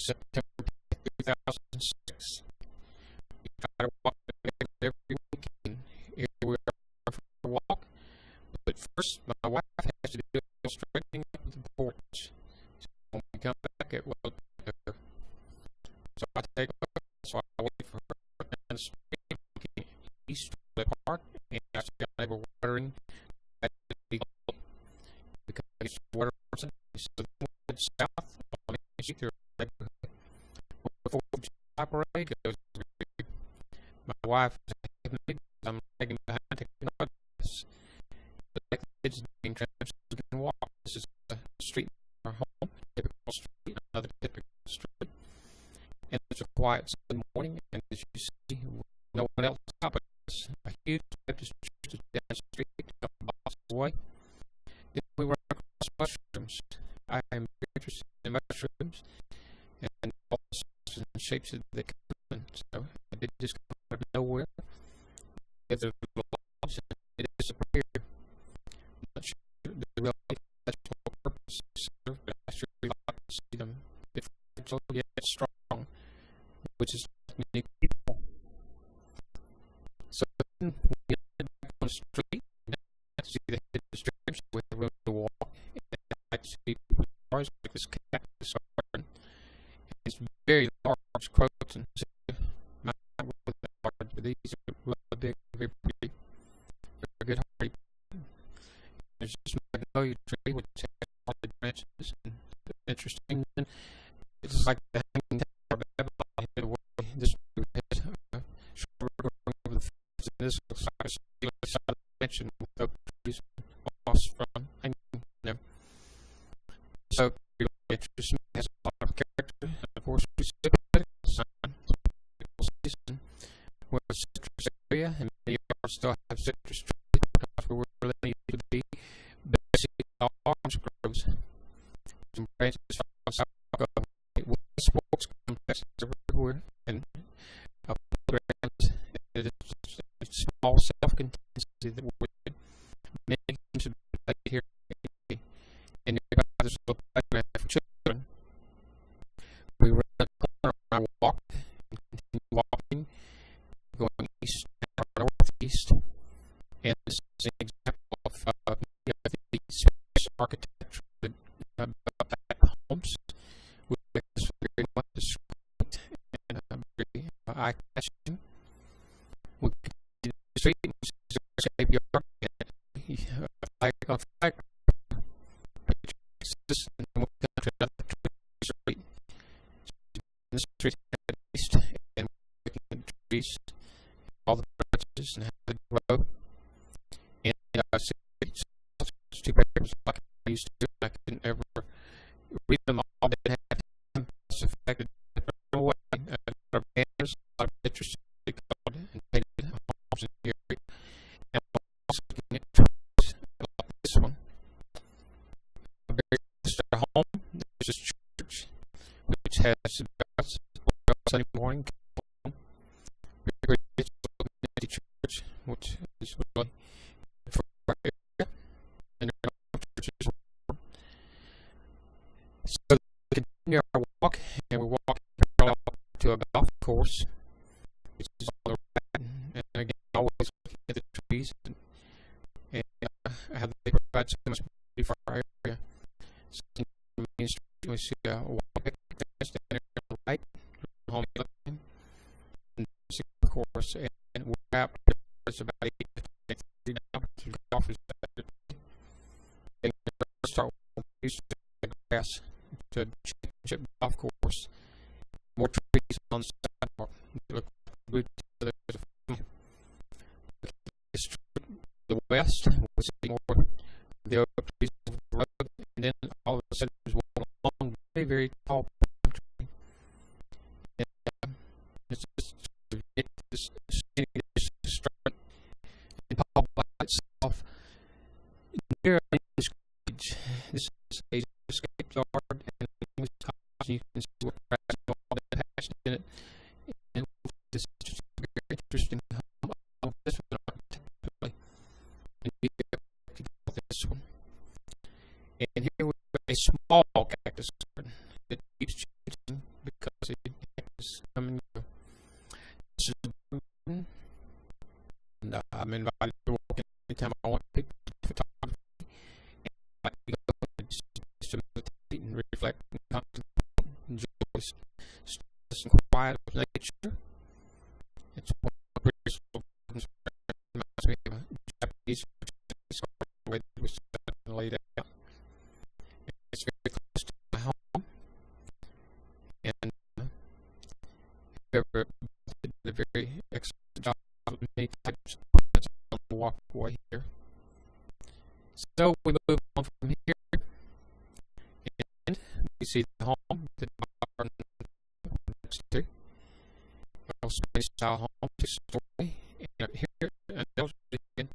September 2006. We try to walk every weekend. Here we are for a walk, but first my wife has to do a little straightening up of the porch. So when we come back, it will her. So I take her, so I wait for her and straight east of the park, and I see a neighbor watering. Because it's water person, so then we head south on the street through the neighborhood. Before the July parade goes, my wife is ahead of me because I'm lagging behind taking notice. The kids being trimmed so we can walk. This is a street in our home, typical street, another typical street. And it's a quiet Sunday morning, and as you see, no one else stopping us. A huge Baptist church is down the street, a couple blocks away. Then we run across mushrooms. I am very interested in mushrooms and all the sizes and shapes that they come in. So they just come out of nowhere. If there's little blobs and they disappear. I'm not sure the real vegetable purpose serve, but I sure like to see them. If fragile yet strong, which is many people. So then we head back on the street and I see the head of the street with the room to walk. And I see cars like this cactus garden. It's very large croton. My with the large, but these are really big, very pretty, very good hardy. There's this magnolia tree which has all the branches and interesting. It's like the hanging tower of Babylon hid away. This has shrubbery growing over the fence, and this looks like a singular side of the mansion with oak trees moss from hanging there. So really interesting. It has a lot of character, and of course we see a political sign. Season where the citrus area and many yards still have citrus trees because we were really need to be basically all orange groves. Some branches from south of sports complexes everywhere and playgrounds. It's small self-contained city that we many games have been played here, and nearby there's a little playground for children. We run a corner on our walk and continue walking, going east and northeast, and this is an example of the Spanish architecture that built back homes. We make this very much discreet and very eye-catching. We continue the street and we see the graveyard and a flag on flag. And then we come to another street. The street head east, and we're looking at the trees, all the branches, and how they grow. And I see two papers like I used to, and I couldn't ever read them all. They have impacts affected in a way. Our banners, a lot of pictures they called and painted homes in the area. And I'm also looking at trees like this one. Very close to our home, there's this church which has Sunday morning, very good church, which is really for our area, and there are no churches. So we continue our walk, and we walk parallel to a golf course, which is all around, and again, always looking at the trees and how they provide so much beauty for our area. So Main Street, we see a walk fence down there on the right, home looking, and of course, and we're out there's about 8 to 10 now, golf is better. And we start using the grass to championship golf course. More trees on the sidewalk. Look to the west, we see more of the oak trees over the road, and then all of a sudden there's one long, very, very tall palm tree. And it's just this straight and tall by itself. Near this is a escape yard, and you can see what grass and all that hatched in it. And this is just a very interesting home of this one architecturally. And you get this one. And here we have a small cactus garden that keeps changing because was laid out. It's very close to my home, and whoever did a very excellent job of many types of on the walkway here. So we move on from here, and we see the home that our next to. Space style home, 2-story, and here again,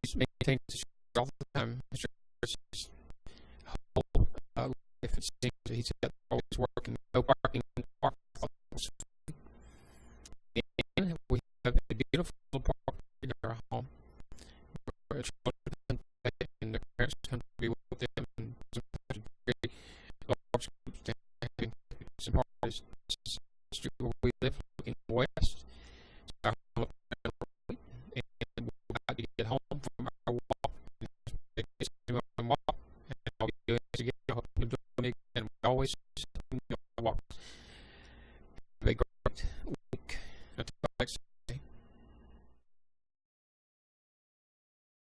he's maintained the all the time. Mr. Chris's whole life, it seems that he's always working, no parking in the park. And we have a beautiful park in our home where children